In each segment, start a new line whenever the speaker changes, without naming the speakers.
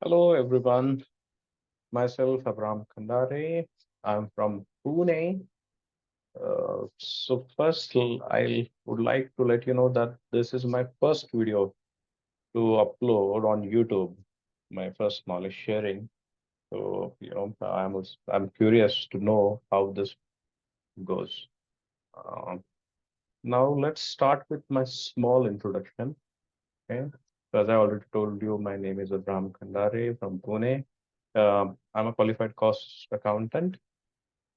Hello, everyone. Myself, Abram Khandare. I'm from Pune. I would like to let you know that this is my first video to upload on YouTube, my first knowledge sharing. I'm curious to know how this goes. Um, Now, let's start with my small introduction. Okay. So as I already told you, my name is Abram Khandare from Pune. I'm a qualified cost accountant.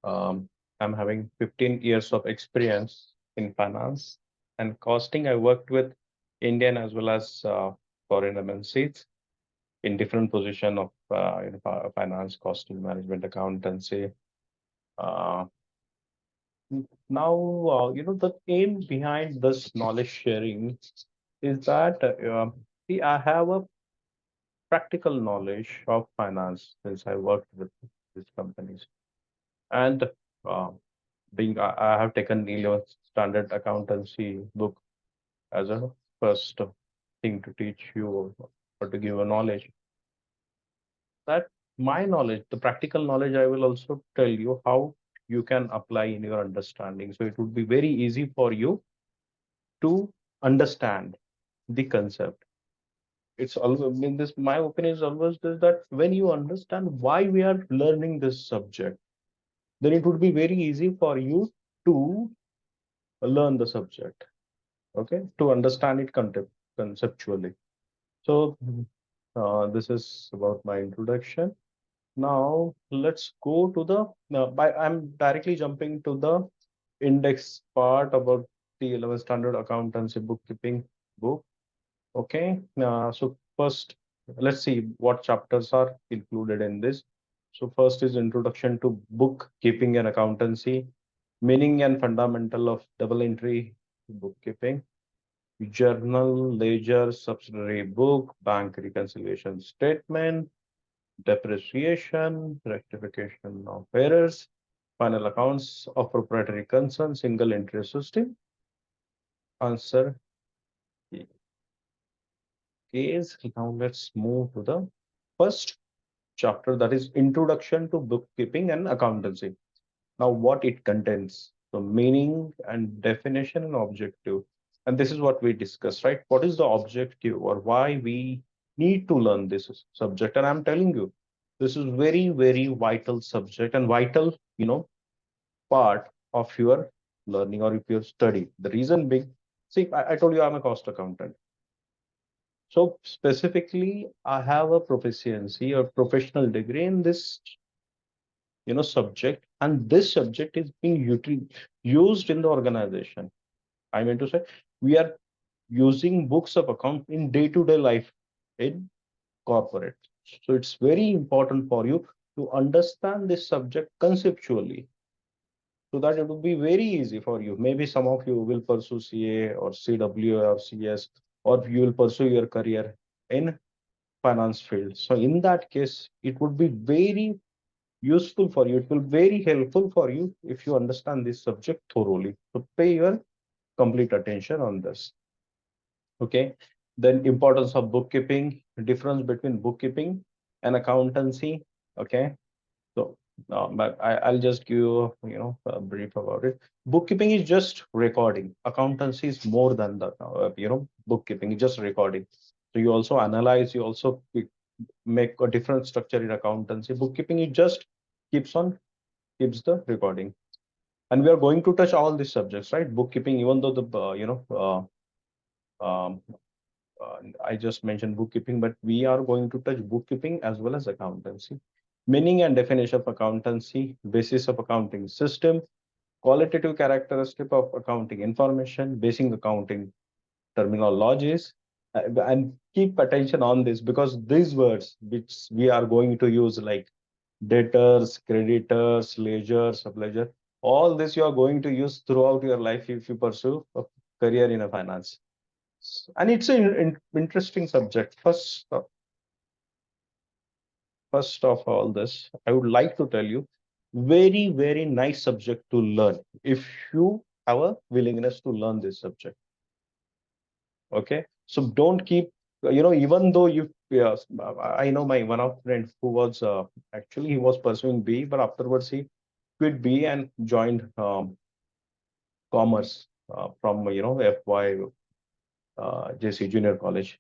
Um, I'm having 15 years of experience in finance and costing. I worked with Indian as well as foreign MNCs in different position of finance, costing, management, accountancy. Uh, the aim behind this knowledge sharing is that see, I have a practical knowledge of finance since I worked with these companies. And uh, I have taken 11th standard accountancy book as a first thing to teach you or to give a knowledge. That my knowledge, the practical knowledge, I will also tell you how you can apply in your understanding. So it would be very easy for you to understand the concept. It's always in this, my opinion is always this, that when you understand why we are learning this subject, then it would be very easy for you to learn the subject, okay, to understand it conceptually. So this is about my introduction. Now let's go to the I'm directly jumping to the index part about the 11th standard accountancy bookkeeping book. Okay, so first let's see what chapters are included in this. So first is introduction to bookkeeping and accountancy, meaning and fundamental of double entry bookkeeping, journal, ledger, subsidiary book, bank reconciliation statement, depreciation, rectification of errors, final accounts of proprietary concern, single entry system. Answer is now let's move to the first chapter, that is introduction to bookkeeping and accountancy. Now, what it contains, the meaning and definition and objective. And this is what we discussed, right? What is the objective or why we need to learn this subject? And I'm telling you, this is very, very vital subject and vital, part of your learning or if your study. The reason being, see, I told you I'm a cost accountant. So specifically, I have a proficiency or professional degree in this subject, and this subject is being used in the organization. I mean to say, we are using books of account in day-to-day life in corporate. So it's very important for you to understand this subject conceptually, so that it will be very easy for you. Maybe some of you will pursue CA or CW or CS, or you will pursue your career in finance field. So in that case, it would be very useful for you. It will very helpful for you if you understand this subject thoroughly. So pay your complete attention on this. Okay. Then importance of bookkeeping, difference between bookkeeping and accountancy. Okay. So but I'll just give you, a brief about it. Bookkeeping is just recording. Accountancy is more than the, bookkeeping. It's just recording. So you also analyze, you also make a different structure in accountancy. Bookkeeping, it just keeps the recording. And we are going to touch all these subjects, right? Bookkeeping, even though um, I just mentioned bookkeeping, but we are going to touch bookkeeping as well as accountancy. Meaning and definition of accountancy, basis of accounting system, qualitative characteristic of accounting information, basic accounting terminologies, and keep attention on this because these words which we are going to use, like debtors, creditors, ledger, subledger, all this you are going to use throughout your life if you pursue a career in a finance. And it's an interesting subject. First of all, this I would like to tell you, very, very nice subject to learn if you have a willingness to learn this subject. Okay, so don't keep Even though you, yes, I know my one of friend who was actually he was pursuing B, but afterwards he quit B and joined commerce from FY JC Junior College.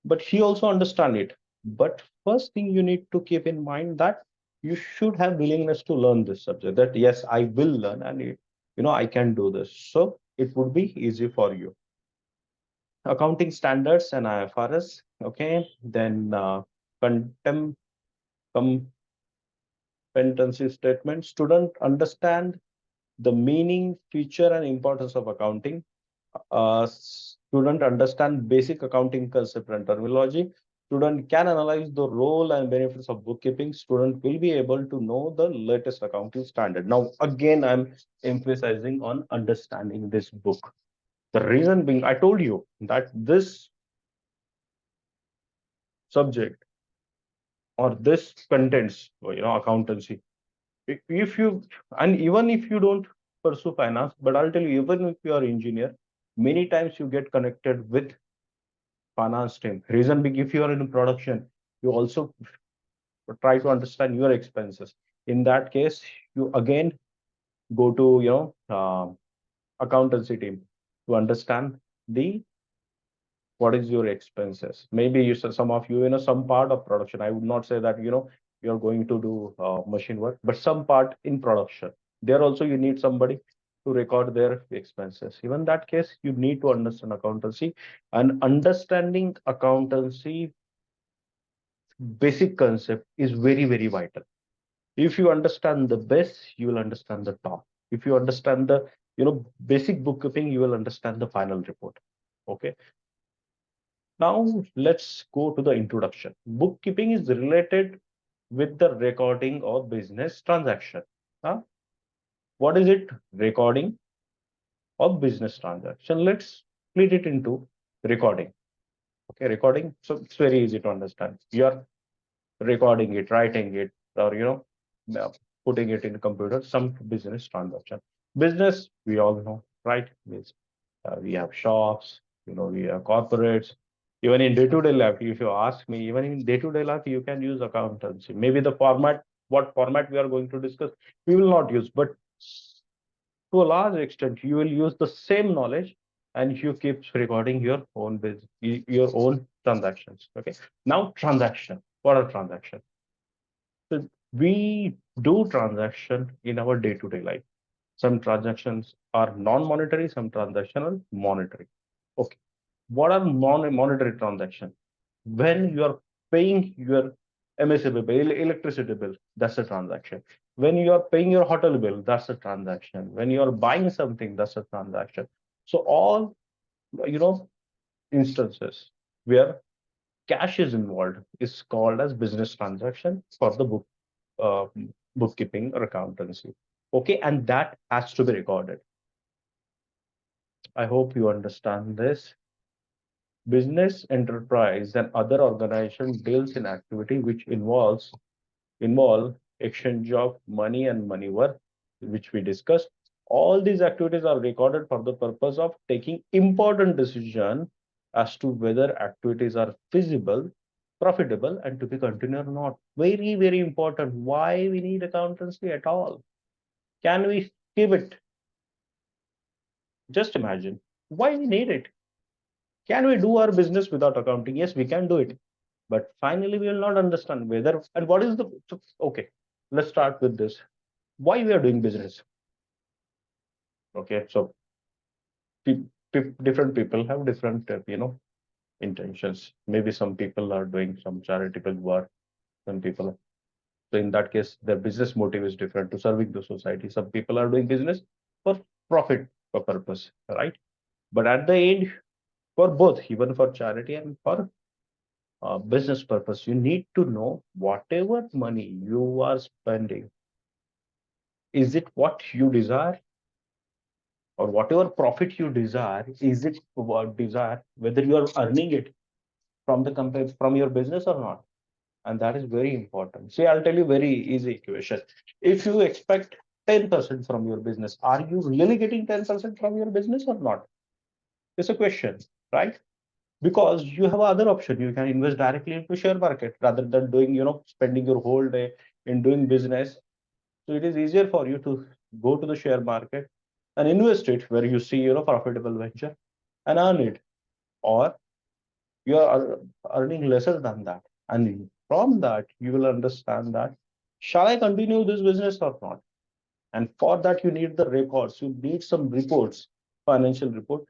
But he also understand it. But first thing you need to keep in mind that you should have willingness to learn this subject. That yes, I will learn, and I can do this. So it would be easy for you. Accounting standards and IFRS. Okay, then competency statement. Student understand the meaning, feature, and importance of accounting. Student understand basic accounting concept and terminology. Student can analyze the role and benefits of bookkeeping. Student will be able to know the latest accounting standard. Now, again, I'm emphasizing on understanding this book. The reason being, I told you that this subject or this contents, accountancy. If you, and even if you don't pursue finance, but I'll tell you, even if you are engineer, many times you get connected with finance team. Reason being, if you are in production, you also try to understand your expenses. In that case, you again go to accountancy team to understand the what is your expenses. Maybe you some of you some part of production. I would not say that you're going to do machine work, but some part in production. There also you need somebody to record their expenses. Even that case, you need to understand accountancy, and understanding accountancy basic concept is very, very vital. If you understand the base, you will understand the top. If you understand the basic bookkeeping, you will understand the final report. Okay. Now let's go to the introduction. Bookkeeping is related with the recording of business transaction. Huh? What is it? Recording of business transaction. Let's split it into recording. Okay, recording. So it's very easy to understand. You're recording it, writing it, or putting it in a computer, some business transaction. Business, we all know, right? We have shops, we have corporates. Even in day-to-day life, if you ask me, even in day-to-day life, you can use accountancy. Maybe the format, what format we are going to discuss, we will not use, but to a large extent, you will use the same knowledge, and you keep recording your own business, your own transactions. Okay. Now, transaction. What are transactions? So we do transaction in our day-to-day life. Some transactions are non-monetary, some transactions are monetary. Okay. What are non-monetary transactions? When you are paying your MSB bill, electricity bill, that's a transaction. When you are paying your hotel bill, that's a transaction. When you are buying something, that's a transaction. So all you know instances where cash is involved is called as business transaction for the uh, bookkeeping or accountancy. Okay, and that has to be recorded. I hope you understand this. Business, enterprise, and other organization deals in activity which involve exchange of money and money worth, which we discussed. All these activities are recorded for the purpose of taking important decision as to whether activities are feasible, profitable, and to be continued or not. Very, very important. Why we need accountancy at all? Can we skip it? Just imagine. Why we need it? Can we do our business without accounting? Yes, we can do it. But finally, we will not understand whether and what is the okay. Let's start with this. Why we are doing business? Okay, so different people have different intentions. Maybe some people are doing some charitable work. Some people, so in that case, their business motive is different to serving the society. Some people are doing business for profit purpose, right? But at the end, for both, even for charity and for business purpose, you need to know whatever money you are spending, is it what you desire, or whatever profit you desire, is it what desire, whether you are earning it from the company, from your business or not. And that is very important. See, I'll tell you very easy equation. If you expect 10% from your business, are you really getting 10% from your business or not? It's a question, right? because you have other option. You can invest directly into share market rather than doing, spending your whole day in doing business. So it is easier for you to go to the share market and invest it where you see, profitable venture and earn it. Or you are earning lesser than that. And from that, you will understand that, shall I continue this business or not? And for that, you need the records. You need some reports, financial report,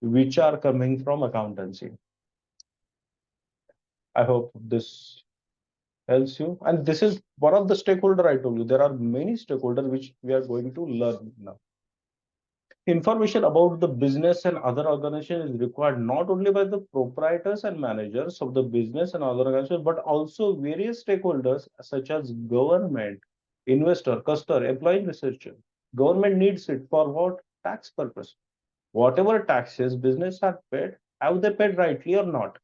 which are coming from accountancy. I hope this helps you. And this is one of the stakeholder I told you. There are many stakeholders which we are going to learn now. Information about the business and other organizations is required not only by the proprietors and managers of the business and other organizations, but also various stakeholders such as government, investor, customer, employee, researcher. Government needs it for what? Tax purpose. Whatever taxes business have paid, have they paid rightly or not?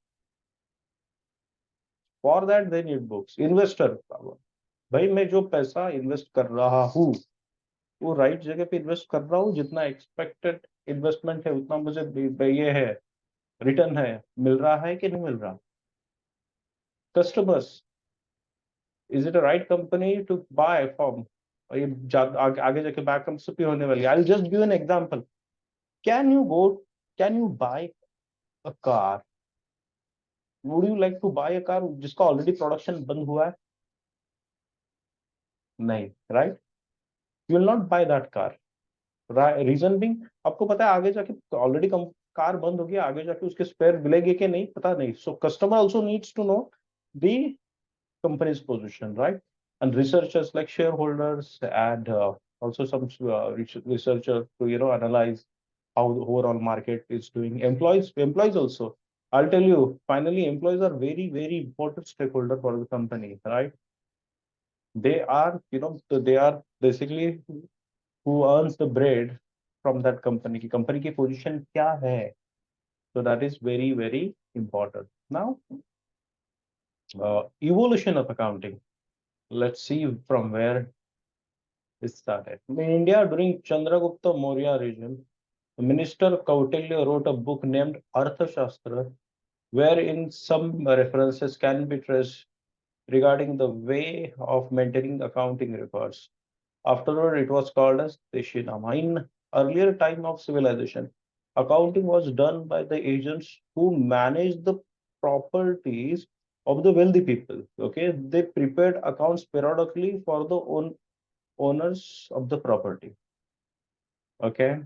For that they need books. Investor, भाई मैं जो पैसा invest कर रहा हूँ वो right जगह पे इन्वेस्ट कर रहा हूँ, जितना एक्सपेक्टेड इन्वेस्टमेंट है उतना मुझे ये है, रिटर्न है, मिल रहा है कि नहीं मिल रहा? Customers, is it a right company to buy from? और ये आगे जाके बैकअप होने वाली। I just give an example. Can you go, can you buy a car? Would you like to buy a car जिसका ऑलरेडी प्रोडक्शन बंद हुआ है? नहीं, right? You will not buy that car. Reason being, आपको पता है आगे जाके ऑलरेडी कार बंद होगी, आगे जाके उसके स्पेयर मिलेंगे कि नहीं पता नहीं। So customer also needs to know the company's position, right? And researchers like shareholders and also some researchers to analyze how the overall market is doing. Employees also. I'll tell you, finally, employees are very, very important stakeholder for the company, right? They are, they are basically who earns the bread from that company. कि company की position क्या है? So that is very, very important. Now, evolution of accounting. Let's see from where it started. In India, during Chandragupta Maurya regime, Minister Kautilya wrote a book named Arthashastra, wherein some references can be traced regarding the way of maintaining accounting records. Afterward, it was called as Deshinama. In earlier time of civilization, accounting was done by the agents who managed the properties of the wealthy people. Okay, they prepared accounts periodically for the owners of the property. Okay,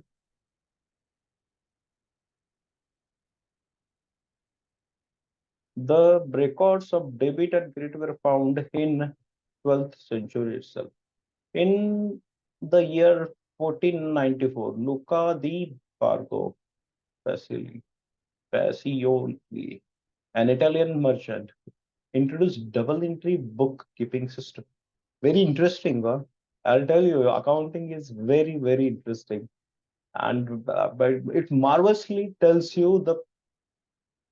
the records of debit and credit were found in 12th century itself. In the year 1494, Luca di Bargo Fasili Pacioli, an Italian merchant, introduced double entry bookkeeping system. Very interesting, huh? I'll tell you, accounting is very, very interesting, and but it marvelously tells you the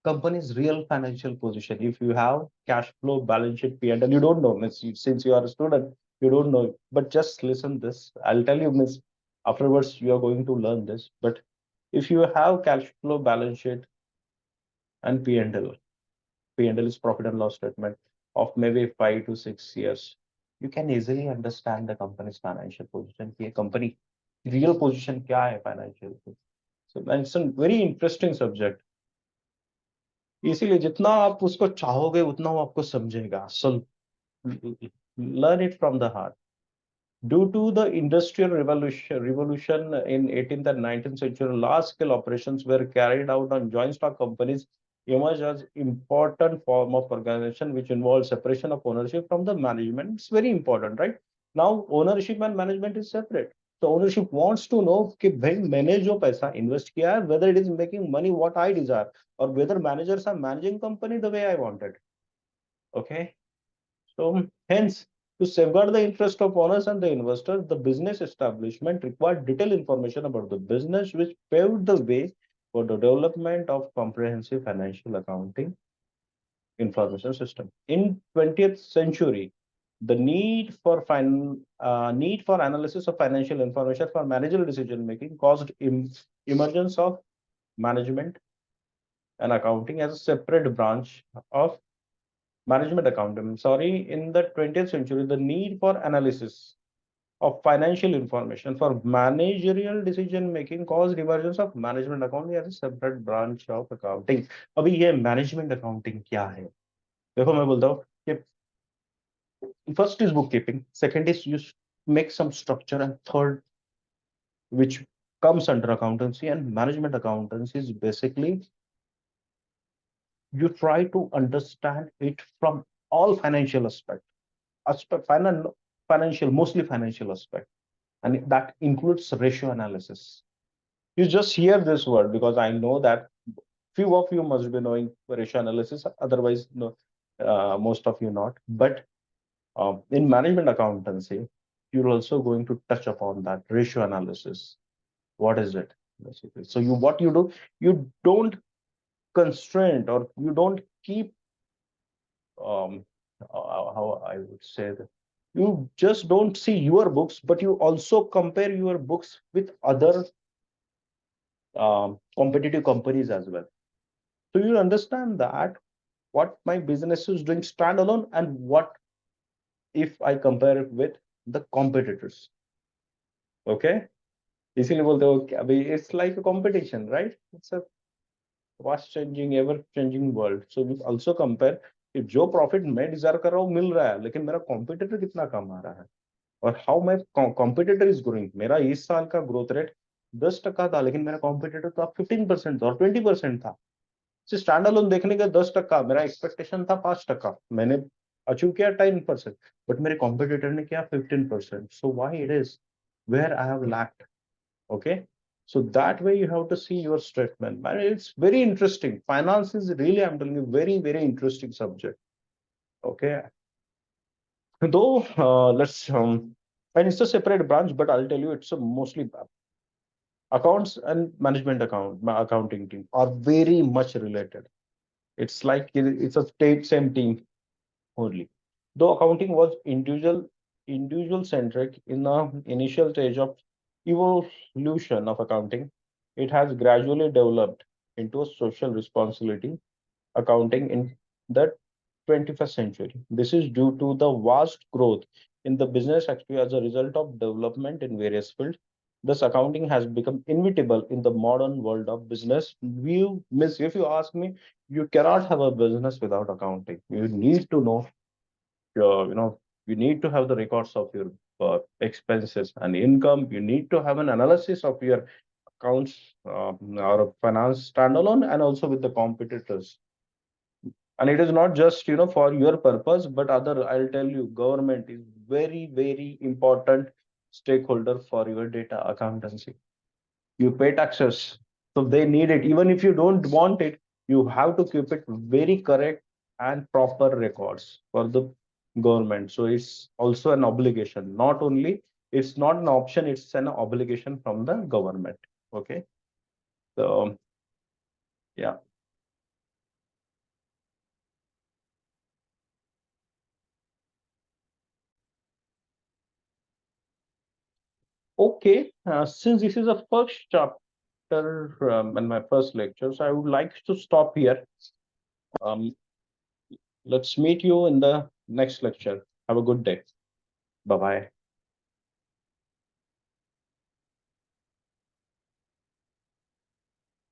company's real financial position. If you have cash flow, balance sheet, P&L, you don't know, miss. Since you are a student, you don't know. But just listen this. I'll tell you, miss. Afterwards, you are going to learn this. But if you have cash flow, balance sheet, and P&L, P&L is profit and loss statement of maybe 5 to 6 years. You can easily understand the company's financial position. कि ये company real position क्या है financial? So it's a very interesting subject. इसीलिए जितना आप उसको चाहोगे उतना वो आपको समझेगा. So learn it from the heart. Due to the industrial revolution in 18th and 19th century, large-scale operations were carried out on joint stock companies emerged as important form of organization which involves separation of ownership from the management. It's very important, right? Now ownership and management is separate. So ownership wants to know कि भाई मैंने जो पैसा invest किया है, whether it is making money what I desire, or whether managers are managing company the way I wanted. Okay. So hence, to safeguard the interest of owners and the investors, the business establishment required detailed information about the business, which paved the way for the development of comprehensive financial accounting information system. In 20th century, the need for analysis of financial information for managerial decision making caused emergence of management and accounting as a separate branch of management accounting. Sorry, in the 20th century, the need for analysis of financial information for managerial decision making caused emergence of management accounting as a separate branch of accounting. अभी ये management accounting क्या है? देखो मैं बोलता हूँ कि first is bookkeeping, second is you make some structure, and third, which comes under accountancy and management accountancy, is basically you try to understand it from all financial aspect financial, mostly financial aspect, and that includes ratio analysis. You just hear this word because I know that few of you must be knowing ratio analysis, otherwise no, most of you not. But in management accountancy, you're also going to touch upon that ratio analysis. What is it basically? So you what you do, you don't constrain, or you don't keep how I would say that, you just don't see your books, but you also compare your books with other competitive companies as well. So you understand that what my business is doing standalone and what if I compare it with the competitors. Okay, इसीलिए बोलते हो कि अभी it's like a competition, right? It's a fast changing, ever changing world. So you also compare कि जो profit मैं deserve कर रहा हूँ मिल रहा है, लेकिन मेरा कॉम्पिटिटर कितना कम आ रहा है, और how my competitor is growing. मेरा इस साल का ग्रोथ रेट 10% था, लेकिन मेरा कॉम्पिटिटर तो 15% था और 20% था. स्टैंड अलोन देखने का 10%, मेरा एक्सपेक्टेशन था 5%, मैंने अचीव किया 10%, बट मेरे कॉम्पिटिटर ने किया 15%. So why it is where I have lacked. Okay, so that way you have to see your statement, man. It's very interesting. Finance is really, I'm telling you, very very interesting subject. Okay, though let's and it's a separate branch, but I'll tell you it's a mostly accounts and management accounting team are very much related. It's like it's a same team only. Though accounting was individual centric in the initial stage of evolution of accounting, it has gradually developed into a social responsibility accounting in the 21st century. This is due to the vast growth in the business actually as a result of development in various fields. Thus, accounting has become inevitable in the modern world of business. You miss, if you ask me, you cannot have a business without accounting. You need to know your, you need to have the records of your expenses and income. You need to have an analysis of your accounts or finance standalone and also with the competitors. And it is not just for your purpose, but other, I'll tell you, government is very very important stakeholder for your data accountancy. You pay taxes, so they need it. Even if you don't want it, you have to keep it very correct and proper records for the government. So it's also an obligation, not only, it's not an option, it's an obligation from the government. Okay, so yeah. Okay, since this is the first chapter in my first lecture, so I would like to stop here. Um, let's meet you in the next lecture. Have a good day. Bye bye.